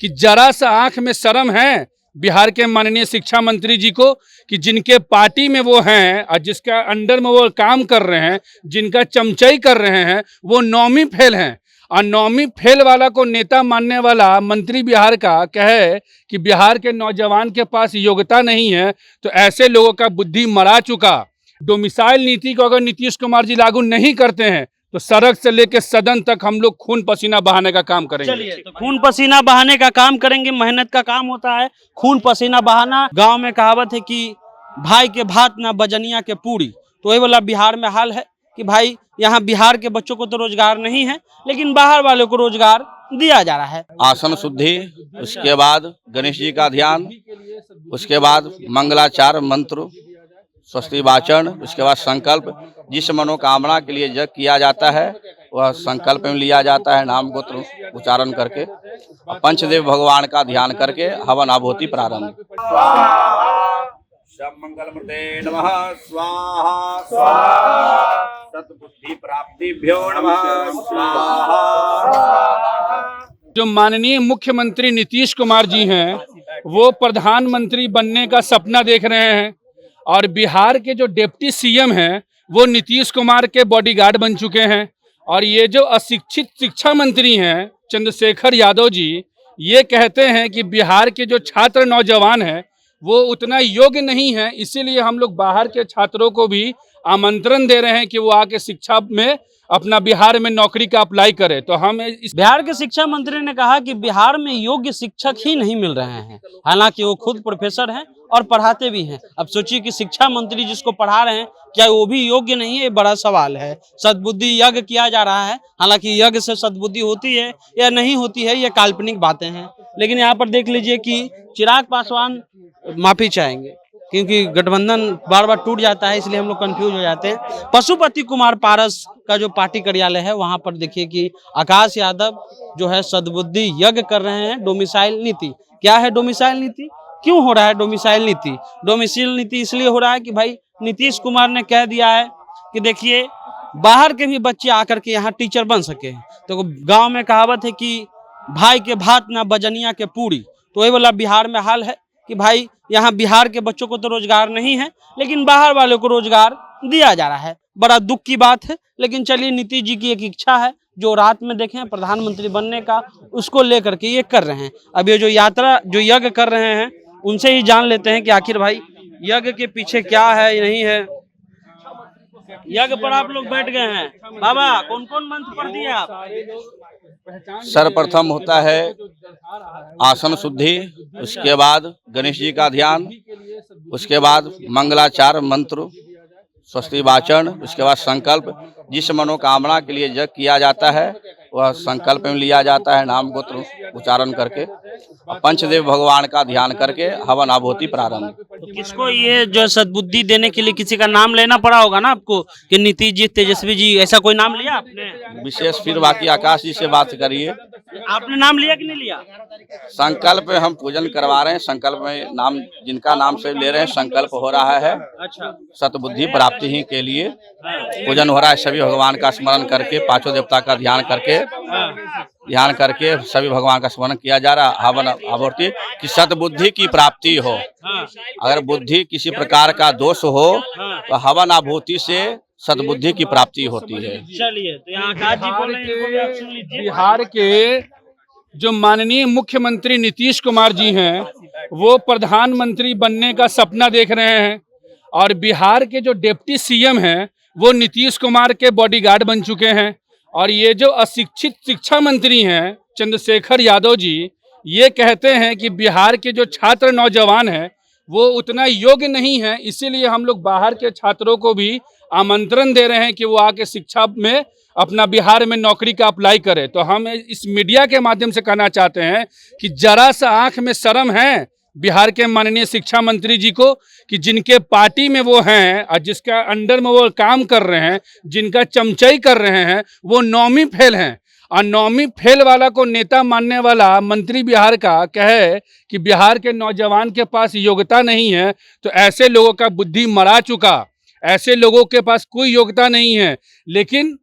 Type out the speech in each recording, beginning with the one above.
कि जरा सा आंख में शर्म है बिहार के माननीय शिक्षा मंत्री जी को कि जिनके पार्टी में वो हैं और जिसका अंडर में वो काम कर रहे हैं, जिनका चमचाई कर रहे हैं, वो 9वीं फेल हैं। और 9वीं फेल वाला को नेता मानने वाला मंत्री बिहार का कहे कि बिहार के नौजवान के पास योग्यता नहीं है, तो ऐसे लोगों का बुद्धि मरा चुका। डोमिसाइल नीति को अगर नीतीश कुमार जी लागू नहीं करते हैं तो सड़क से लेकर सदन तक हम लोग खून पसीना बहाने का काम करेंगे। चलिए, तो खून पसीना बहाने का काम करेंगे, मेहनत का काम होता है खून पसीना बहाना। गांव में कहावत है कि भाई के भात ना बजनिया के पूरी, तो वही वाला बिहार में हाल है कि भाई यहाँ बिहार के बच्चों को तो रोजगार नहीं है, लेकिन बाहर वालों को रोजगार दिया जा रहा है। आसन शुद्धि, उसके बाद गणेश जी का ध्यान, उसके बाद मंगलाचार मंत्र, स्वस्ति वाचन, उसके बाद संकल्प। जिस मनोकामना के लिए यज्ञ किया जाता है वह संकल्प में लिया जाता है, नाम गोत्र उच्चारण करके, पंचदेव भगवान का ध्यान करके हवन आहुति प्रारंभ। मंगलमूर्ते नमः स्वाहा स्वाहा, सद्बुद्धि प्राप्तिभ्यो नमः स्वाहा। जो माननीय मुख्यमंत्री नीतीश कुमार जी हैं वो प्रधानमंत्री बनने का सपना देख रहे हैं और बिहार के जो डिप्टी सीएम हैं वो नीतीश कुमार के बॉडीगार्ड बन चुके हैं। और ये जो अशिक्षित शिक्षा मंत्री हैं चंद्रशेखर यादव जी, ये कहते हैं कि बिहार के जो छात्र नौजवान हैं वो उतना योग्य नहीं है, इसीलिए हम लोग बाहर के छात्रों को भी आमंत्रण दे रहे हैं कि वो आके शिक्षा में अपना बिहार में नौकरी का अप्लाई करे। तो हम इस बिहार के शिक्षा मंत्री ने कहा कि बिहार में योग्य शिक्षक ही नहीं मिल रहे हैं, हालांकि वो खुद प्रोफेसर हैं और पढ़ाते भी हैं। अब सोचिए कि शिक्षा मंत्री जिसको पढ़ा रहे हैं क्या वो भी योग्य नहीं है, ये बड़ा सवाल है। सद्बुद्धि यज्ञ किया जा रहा है, हालांकि यज्ञ से सद्बुद्धि होती है या नहीं होती है ये काल्पनिक बातें हैं। लेकिन यहाँ पर देख लीजिए कि चिराग पासवान माफी चाहेंगे क्योंकि गठबंधन बार बार टूट जाता है, इसलिए हम लोग कंफ्यूज हो जाते हैं। पशुपति कुमार पारस का जो पार्टी कार्यालय है वहां पर देखिए कि आकाश यादव जो है सद्बुद्धि यज्ञ कर रहे हैं। डोमिसाइल नीति क्या है? डोमिसाइल नीति क्यों हो रहा है? डोमिसाइल नीति डोमिसाइल इसलिए हो रहा है कि भाई नीतीश कुमार ने कह दिया है कि देखिए बाहर के भी बच्चे आकर के यहाँ टीचर बन सके। तो गाँव में कहावत है कि भाई के भात ना बजनिया के पूरी, तो वही वाला बिहार में हाल है कि भाई यहाँ बिहार के बच्चों को तो रोजगार नहीं है, लेकिन बाहर वालों को रोजगार दिया जा रहा है। बड़ा दुख की बात है, लेकिन चलिए नीतीश जी की एक इच्छा है जो रात में देखें प्रधानमंत्री बनने का, उसको लेकर के ये कर रहे हैं। अब ये जो यात्रा जो यज्ञ कर रहे हैं उनसे ही जान लेते हैं कि आखिर भाई यज्ञ के पीछे क्या है नहीं है। यज्ञ पर आप लोग बैठ गए हैं, बाबा कौन कौन मंत्र पढ़ दिए आप? सर्वप्रथम होता है आसन शुद्धि, उसके बाद गणेश जी का ध्यान, उसके बाद मंगलाचार मंत्र, स्वस्ति वाचन, उसके बाद संकल्प। जिस मनोकामना के लिए यज्ञ किया जाता है वह संकल्प में लिया जाता है, नाम गोत्र उच्चारण करके, पंचदेव भगवान का ध्यान करके हवन आहुति प्रारंभ। तो किसको ये जो सद्बुद्धि देने के लिए किसी का नाम लेना पड़ा होगा ना आपको कि नीतीश जी, तेजस्वी जी, ऐसा कोई नाम लिया आपने? विशेष फिर बाकी आकाश जी से बात करिए। आपने नाम लिया कि नहीं लिया? संकल्प में हम पूजन करवा रहे हैं, संकल्प में नाम जिनका नाम से ले रहे हैं संकल्प हो रहा है। अच्छा, सतबुद्धि प्राप्ति ही के लिए पूजन हो रहा है। सभी भगवान का स्मरण करके, पांचों देवता का ध्यान करके सभी भगवान का स्मरण किया जा रहा है। हवन आहुति कि सतबुद्धि की प्राप्ति हो। अगर बुद्धि किसी प्रकार का दोष हो तो हवन आहुति से सद्बुद्धि की प्राप्ति होती है। चलिए, तो यहाँ आकाश जी बोल रहे हैं, इनको भी आप सुन लीजिए। बिहार के जो माननीय मुख्यमंत्री नीतीश कुमार जी हैं वो प्रधानमंत्री बनने का सपना देख रहे हैं और बिहार के जो डिप्टी सीएम हैं वो नीतीश कुमार के बॉडीगार्ड बन चुके हैं। और ये जो अशिक्षित शिक्षा मंत्री हैं चंद्रशेखर यादव जी, ये कहते हैं कि बिहार के जो छात्र नौजवान हैं वो उतना योग्य नहीं है, इसीलिए हम लोग बाहर के छात्रों को भी आमंत्रण दे रहे हैं कि वो आके शिक्षा में अपना बिहार में नौकरी का अप्लाई करे। तो हम इस मीडिया के माध्यम से कहना चाहते हैं कि जरा सा आंख में शर्म है बिहार के माननीय शिक्षा मंत्री जी को कि जिनके पार्टी में वो हैं और जिसका अंडर में वो काम कर रहे हैं, जिनका चमचाई कर रहे हैं, वो 9वीं फेल हैं। और 9वीं फेल वाला को नेता मानने वाला मंत्री बिहार का कहे कि बिहार के नौजवान के पास योग्यता नहीं है, तो ऐसे लोगों का बुद्धि मरा चुका। ऐसे लोगों के पास कोई योग्यता नहीं है। लेकिन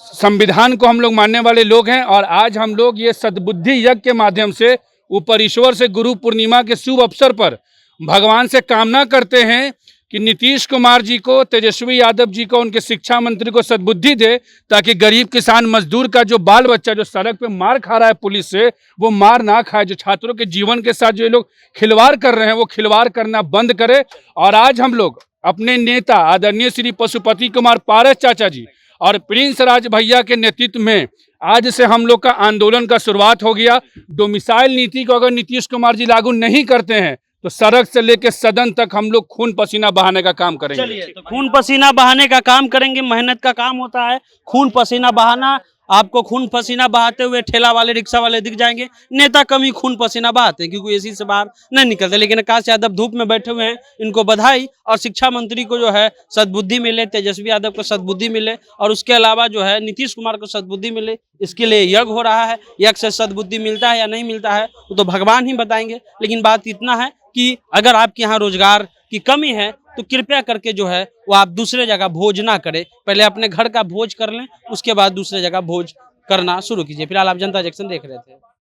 संविधान को हम लोग मानने वाले लोग हैं और आज हम लोग ये सद्बुद्धि यज्ञ के माध्यम से ऊपर ईश्वर से गुरु पूर्णिमा के शुभ अवसर पर भगवान से कामना करते हैं कि नीतीश कुमार जी को, तेजस्वी यादव जी को, उनके शिक्षा मंत्री को सद्बुद्धि दे, ताकि गरीब किसान मजदूर का जो बाल बच्चा जो सड़क पे मार खा रहा है पुलिस से, वो मार ना खाए। जो छात्रों के जीवन के साथ जो ये लोग खिलवाड़ कर रहे हैं, वो खिलवाड़ करना बंद करे। और आज हम लोग अपने नेता आदरणीय श्री पशुपति कुमार पारस चाचा जी और प्रिंस राज भैया के नेतृत्व में आज से हम लोग का आंदोलन का शुरुआत हो गया। डोमिसाइल नीति को अगर नीतीश कुमार जी लागू नहीं करते हैं तो सड़क से लेकर सदन तक हम लोग खून पसीना बहाने का काम करेंगे। चलिए, तो खून पसीना बहाने का काम करेंगे। मेहनत का काम होता है खून पसीना बहाना। आपको खून पसीना बहाते हुए ठेला वाले, रिक्शा वाले दिख जाएंगे। नेता कम ही खून पसीना बहाते हैं क्योंकि एसी से बाहर नहीं निकलते। लेकिन आकाश यादव धूप में बैठे हुए हैं, इनको बधाई। और शिक्षा मंत्री को जो है सद्बुद्धि मिले, तेजस्वी यादव को सद्बुद्धि मिले, और उसके अलावा जो है नीतीश कुमार को सद्बुद्धि मिले, इसके लिए यज्ञ हो रहा है। यज्ञ से सद्बुद्धि मिलता है या नहीं मिलता है वो तो भगवान ही बताएंगे। लेकिन बात इतना है कि अगर आपके यहाँ रोजगार की कमी है तो कृपया करके जो है वो आप दूसरे जगह भोज ना करें। पहले अपने घर का भोज कर लें, उसके बाद दूसरे जगह भोज करना शुरू कीजिए। फिलहाल आप जनता जंक्शन देख रहे थे।